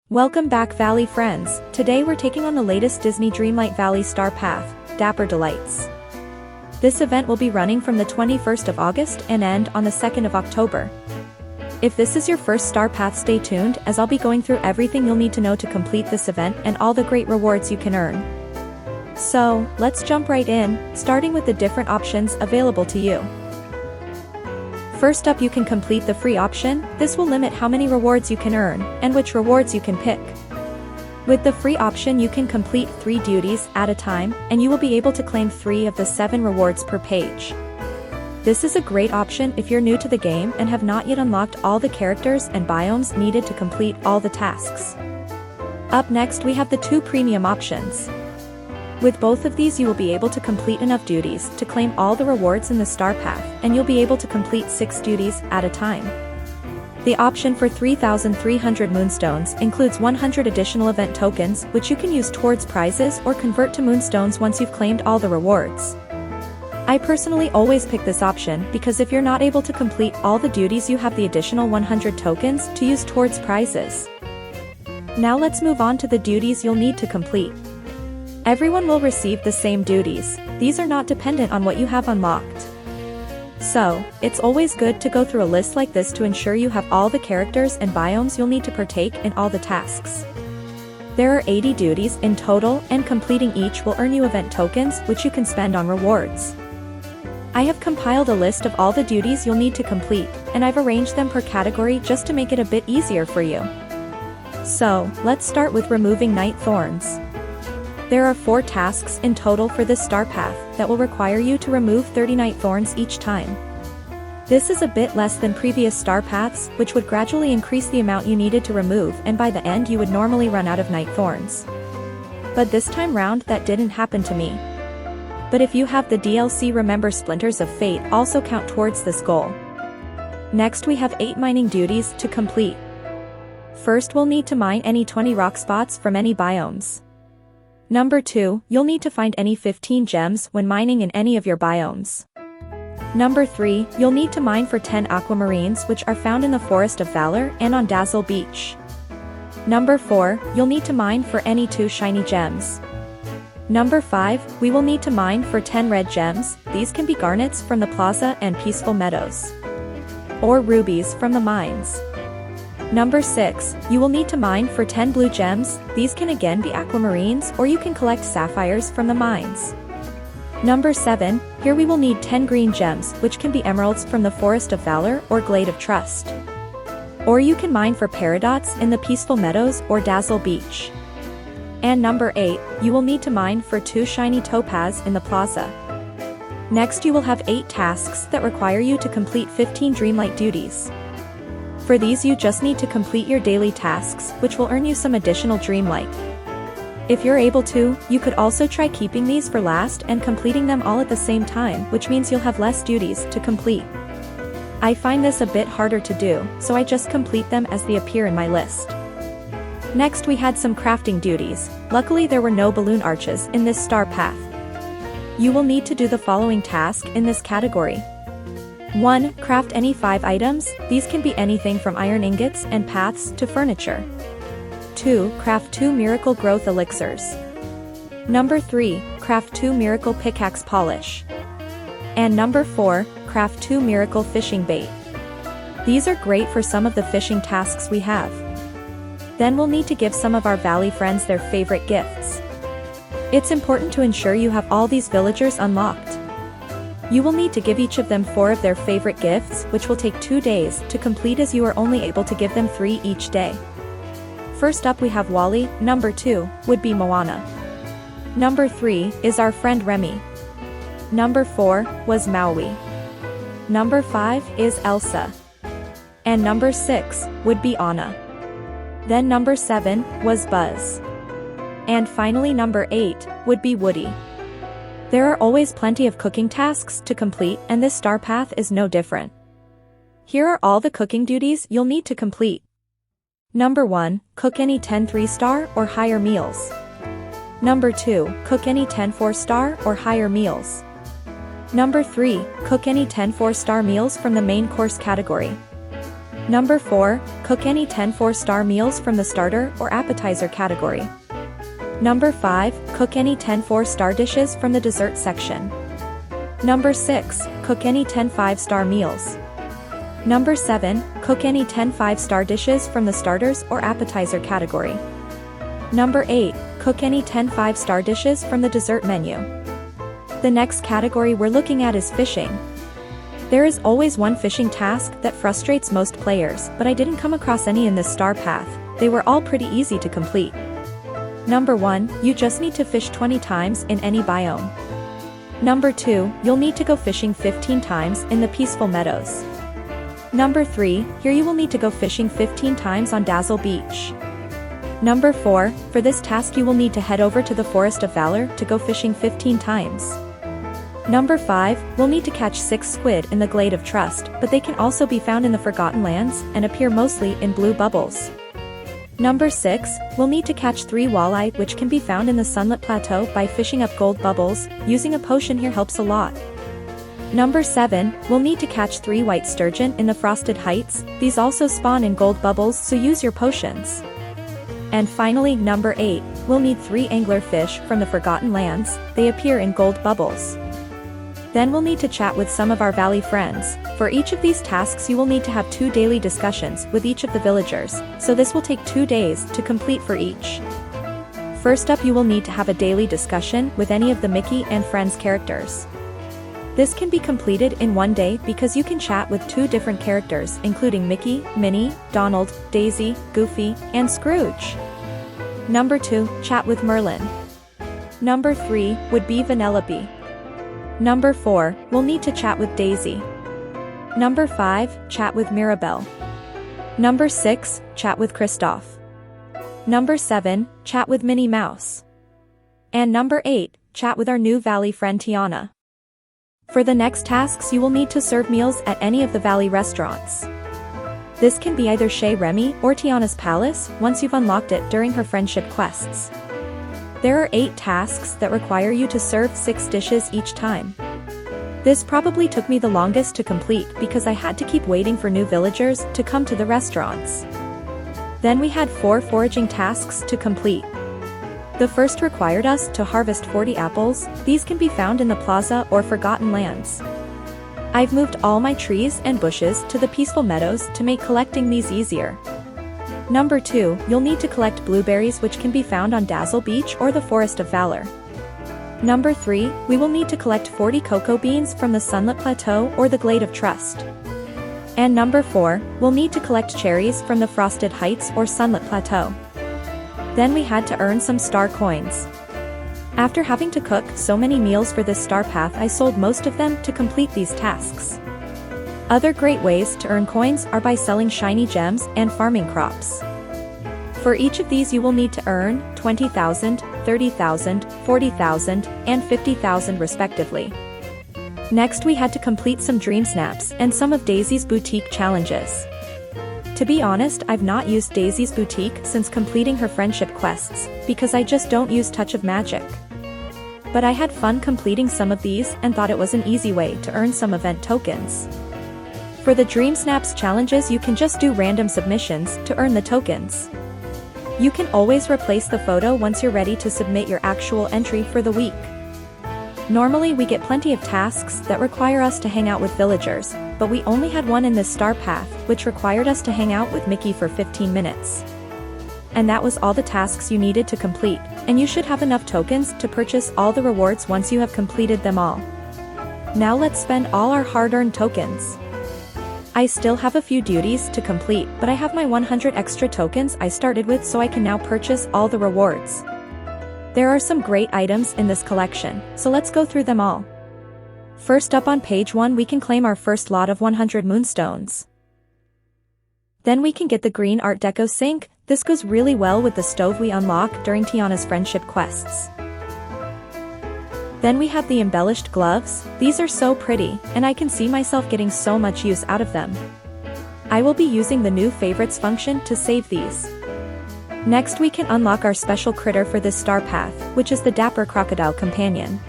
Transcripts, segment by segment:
Welcome back Valley friends, today we're taking on the latest Disney Dreamlight Valley Star Path, Dapper Delights. This event will be running from the 21st of August and end on the 2nd of October. If this is your first Star Path, stay tuned as I'll be going through everything you'll need to know to complete this event and all the great rewards you can earn. So, let's jump right in, starting with the different options available to you. First up, you can complete the free option. This will limit how many rewards you can earn, and which rewards you can pick. With the free option you can complete 3 duties at a time, and you will be able to claim 3 of the 7 rewards per page. This is a great option if you're new to the game and have not yet unlocked all the characters and biomes needed to complete all the tasks. Up next we have the 2 premium options. With both of these you will be able to complete enough duties to claim all the rewards in the Star Path, and you'll be able to complete 6 duties at a time. The option for 3,300 moonstones includes 100 additional event tokens which you can use towards prizes or convert to moonstones once you've claimed all the rewards. I personally always pick this option because if you're not able to complete all the duties you have the additional 100 tokens to use towards prizes. Now let's move on to the duties you'll need to complete. Everyone will receive the same duties, these are not dependent on what you have unlocked. So, it's always good to go through a list like this to ensure you have all the characters and biomes you'll need to partake in all the tasks. There are 80 duties in total, and completing each will earn you event tokens which you can spend on rewards. I have compiled a list of all the duties you'll need to complete, and I've arranged them per category just to make it a bit easier for you. So, let's start with removing night thorns. There are 4 tasks in total for this Star Path that will require you to remove 30 night thorns each time. This is a bit less than previous Star Paths, which would gradually increase the amount you needed to remove, and by the end you would normally run out of night thorns. But this time round that didn't happen to me. But if you have the DLC, remember Splinters of Fate also count towards this goal. Next we have 8 mining duties to complete. First we'll need to mine any 20 rock spots from any biomes. Number 2, you'll need to find any 15 gems when mining in any of your biomes. Number 3, you'll need to mine for 10 aquamarines which are found in the Forest of Valor and on Dazzle Beach. Number 4, you'll need to mine for any 2 shiny gems. Number 5, we will need to mine for 10 red gems, these can be garnets from the plaza and peaceful meadows. Or rubies from the mines. Number 6, you will need to mine for 10 blue gems, these can again be aquamarines or you can collect sapphires from the mines. Number 7, here we will need 10 green gems which can be emeralds from the Forest of Valor or Glade of Trust. Or you can mine for paradots in the Peaceful Meadows or Dazzle Beach. And number 8, you will need to mine for 2 shiny topaz in the plaza. Next you will have 8 tasks that require you to complete 15 Dreamlight duties. For these you just need to complete your daily tasks, which will earn you some additional Dreamlight. If you're able to, you could also try keeping these for last and completing them all at the same time, which means you'll have less duties to complete. I find this a bit harder to do, so I just complete them as they appear in my list. Next we had some crafting duties. Luckily there were no balloon arches in this Star Path. You will need to do the following task in this category. 1. Craft any 5 items, these can be anything from iron ingots and paths to furniture. 2. Craft 2 miracle growth elixirs. Number 3. Craft 2 miracle pickaxe polish. And number 4. Craft 2 miracle fishing bait. These are great for some of the fishing tasks we have. Then we'll need to give some of our valley friends their favorite gifts. It's important to ensure you have all these villagers unlocked. You will need to give each of them 4 of their favorite gifts, which will take 2 days to complete as you are only able to give them 3 each day. First up we have Wally, number 2 would be Moana. Number 3 is our friend Remy. Number 4 was Maui. Number 5 is Elsa. And number 6 would be Anna. Then number 7 was Buzz. And finally number 8 would be Woody. There are always plenty of cooking tasks to complete, and this Star Path is no different. Here are all the cooking duties you'll need to complete. Number 1, cook any 10 3-star or higher meals. Number 2, cook any 10 4-star or higher meals. Number 3, cook any 10 4-star meals from the main course category. Number 4, cook any 10 4-star meals from the starter or appetizer category. Number 5, cook any 10 4-star dishes from the dessert section. Number 6, cook any 10 5-star meals. Number 7, cook any 10 5-star dishes from the starters or appetizer category. Number 8, cook any 10 5-star dishes from the dessert menu. The next category we're looking at is fishing. There is always one fishing task that frustrates most players, but I didn't come across any in this star path. They were all pretty easy to complete. Number 1, you just need to fish 20 times in any biome. Number 2, you'll need to go fishing 15 times in the peaceful meadows. Number 3, here you will need to go fishing 15 times on Dazzle Beach. Number 4, for this task you will need to head over to the Forest of Valor to go fishing 15 times. Number 5, we'll need to catch 6 squid in the Glade of Trust, but they can also be found in the Forgotten Lands and appear mostly in blue bubbles. Number 6, we'll need to catch 3 walleye which can be found in the Sunlit Plateau by fishing up gold bubbles. Using a potion here helps a lot. Number 7, we'll need to catch 3 white sturgeon in the Frosted Heights. These also spawn in gold bubbles, so use your potions. And finally, number 8, we'll need 3 anglerfish from the Forgotten Lands. They appear in gold bubbles. Then we'll need to chat with some of our valley friends. For each of these tasks you will need to have 2 daily discussions with each of the villagers, so this will take 2 days to complete for each. First up, you will need to have a daily discussion with any of the Mickey and Friends characters. This can be completed in 1 day because you can chat with 2 different characters including Mickey, Minnie, Donald, Daisy, Goofy, and Scrooge. Number 2, chat with Merlin. Number 3 would be Vanellope. Number 4, we'll need to chat with Daisy. Number 5, chat with Mirabelle. Number 6, chat with Kristoff. Number 7, chat with Minnie Mouse. And number 8, chat with our new valley friend Tiana. For the next tasks you will need to serve meals at any of the valley restaurants. This can be either Chez Remy or Tiana's Palace once you've unlocked it during her friendship quests. There are 8 tasks that require you to serve 6 dishes each time. This probably took me the longest to complete because I had to keep waiting for new villagers to come to the restaurants. Then we had 4 foraging tasks to complete. The first required us to harvest 40 apples. These can be found in the plaza or Forgotten Lands. I've moved all my trees and bushes to the peaceful meadows to make collecting these easier. Number 2, you'll need to collect blueberries which can be found on Dazzle Beach or the Forest of Valor. Number 3, we will need to collect 40 cocoa beans from the Sunlit Plateau or the Glade of Trust. And number 4, we'll need to collect cherries from the Frosted Heights or Sunlit Plateau. Then we had to earn some star coins. After having to cook so many meals for this star path, I sold most of them to complete these tasks. Other great ways to earn coins are by selling shiny gems and farming crops. For each of these you will need to earn 20,000, 30,000, 40,000, and 50,000 respectively. Next we had to complete some dream snaps and some of Daisy's boutique challenges. To be honest, I've not used Daisy's boutique since completing her friendship quests, because I just don't use Touch of Magic. But I had fun completing some of these and thought it was an easy way to earn some event tokens. For the Dream Snaps challenges you can just do random submissions to earn the tokens. You can always replace the photo once you're ready to submit your actual entry for the week. Normally we get plenty of tasks that require us to hang out with villagers, but we only had one in this star path, which required us to hang out with Mickey for 15 minutes. And that was all the tasks you needed to complete, and you should have enough tokens to purchase all the rewards once you have completed them all. Now let's spend all our hard-earned tokens. I still have a few duties to complete, but I have my 100 extra tokens I started with, so I can now purchase all the rewards. There are some great items in this collection, so let's go through them all. First up on page 1 we can claim our first lot of 100 moonstones. Then we can get the green Art Deco sink. This goes really well with the stove we unlock during Tiana's friendship quests. Then we have the embellished gloves. These are so pretty, and I can see myself getting so much use out of them. I will be using the new favorites function to save these. Next we can unlock our special critter for this star path, which is the Dapper crocodile companion.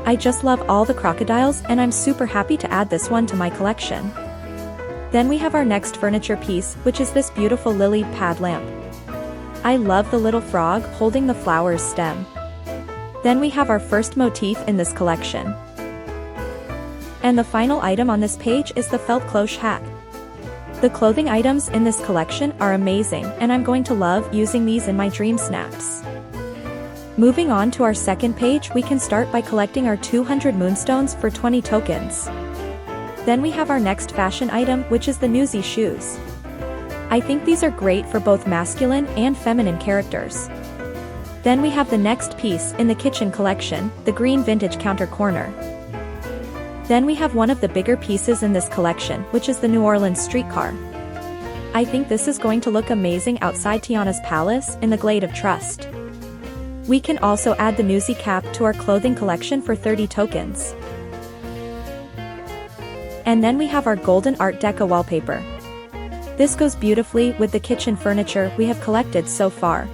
I just love all the crocodiles and I'm super happy to add this one to my collection. Then we have our next furniture piece, which is this beautiful lily pad lamp. I love the little frog holding the flower's stem. Then we have our first motif in this collection. And the final item on this page is the felt cloche hat. The clothing items in this collection are amazing, and I'm going to love using these in my dream snaps. Moving on to our second page, we can start by collecting our 200 moonstones for 20 tokens. Then we have our next fashion item, which is the Newsy shoes. I think these are great for both masculine and feminine characters. Then we have the next piece in the kitchen collection, the green vintage counter corner. Then we have one of the bigger pieces in this collection, which is the New Orleans streetcar. I think this is going to look amazing outside Tiana's palace in the Glade of Trust. We can also add the Newsy cap to our clothing collection for 30 tokens. And then we have our golden Art Deco wallpaper. This goes beautifully with the kitchen furniture we have collected so far.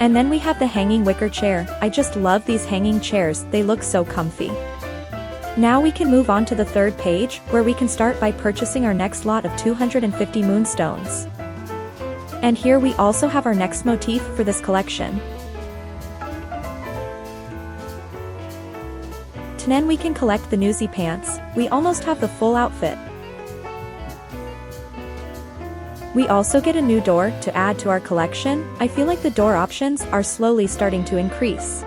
And then we have the hanging wicker chair. I just love these hanging chairs, they look so comfy. Now we can move on to the third page, where we can start by purchasing our next lot of 250 moonstones. And here we also have our next motif for this collection. Then we can collect the Newsy pants. We almost have the full outfit. We also get a new door to add to our collection. I feel like the door options are slowly starting to increase.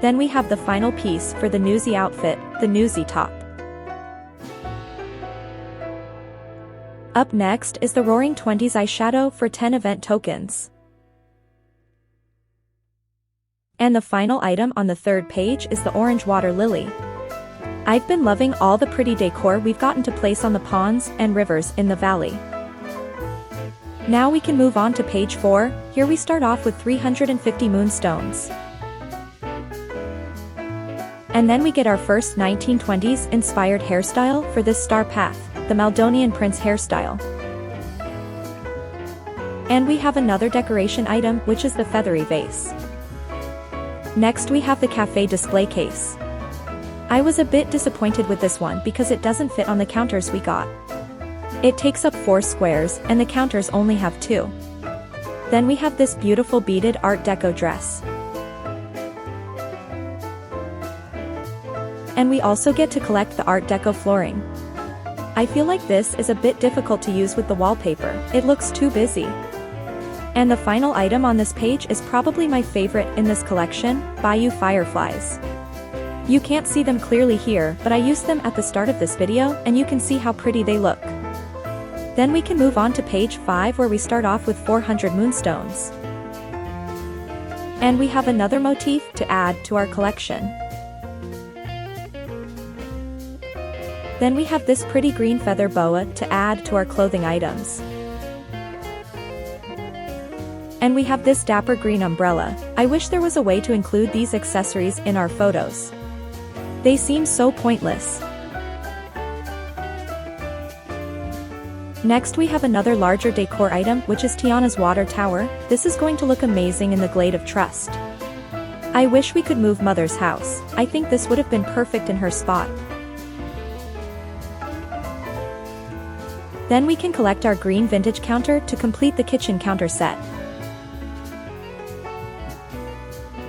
Then we have the final piece for the Newsy outfit, the Newsy top. Up next is the Roaring Twenties eyeshadow for 10 event tokens. And the final item on the third page is the orange water lily. I've been loving all the pretty decor we've gotten to place on the ponds and rivers in the valley. Now we can move on to page 4, here we start off with 350 moonstones. And then we get our first 1920s inspired hairstyle for this starpath, the Maldonian Prince hairstyle. And we have another decoration item, which is the feathery vase. Next we have the cafe display case. I was a bit disappointed with this one because it doesn't fit on the counters we got. It takes up 4 squares and the counters only have 2. Then we have this beautiful beaded Art Deco dress. And we also get to collect the Art Deco flooring. I feel like this is a bit difficult to use with the wallpaper, it looks too busy. And the final item on this page is probably my favorite in this collection, Bayou Fireflies. You can't see them clearly here, but I used them at the start of this video and you can see how pretty they look. Then we can move on to page 5 where we start off with 400 moonstones. And we have another motif to add to our collection. Then we have this pretty green feather boa to add to our clothing items. And we have this dapper green umbrella. I wish there was a way to include these accessories in our photos. They seem so pointless. Next we have another larger decor item, which is Tiana's water tower. This is going to look amazing in the Glade of Trust. I wish we could move Mother's house. I think this would have been perfect in her spot. Then we can collect our green vintage counter to complete the kitchen counter set.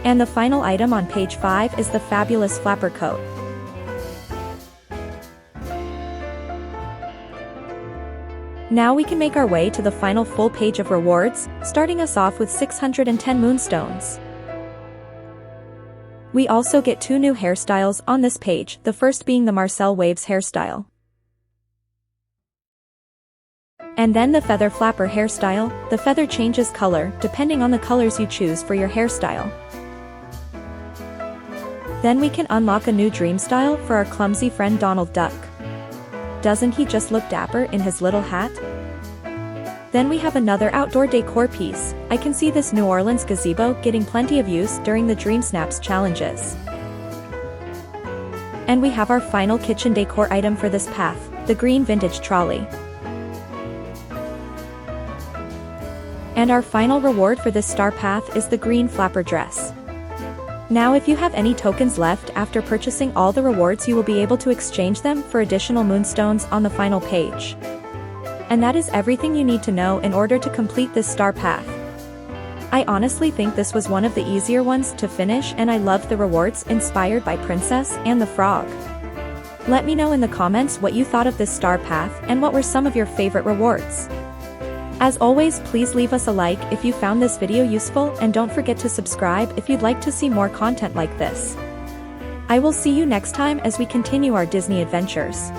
And the final item on page 5 is the fabulous flapper coat. Now we can make our way to the final full page of rewards, starting us off with 610 moonstones. We also get 2 new hairstyles on this page, the first being the Marcel Waves hairstyle. And then the feather flapper hairstyle. The feather changes color depending on the colors you choose for your hairstyle. Then we can unlock a new dream style for our clumsy friend Donald Duck. Doesn't he just look dapper in his little hat? Then we have another outdoor decor piece. I can see this New Orleans gazebo getting plenty of use during the Dream Snaps challenges. And we have our final kitchen decor item for this path, the green vintage trolley. And our final reward for this star path is the green flapper dress. Now if you have any tokens left after purchasing all the rewards, you will be able to exchange them for additional moonstones on the final page. And that is everything you need to know in order to complete this star path. I honestly think this was one of the easier ones to finish, and I loved the rewards inspired by Princess and the Frog. Let me know in the comments what you thought of this star path and what were some of your favorite rewards. As always, please leave us a like if you found this video useful, and don't forget to subscribe if you'd like to see more content like this. I will see you next time as we continue our Disney adventures.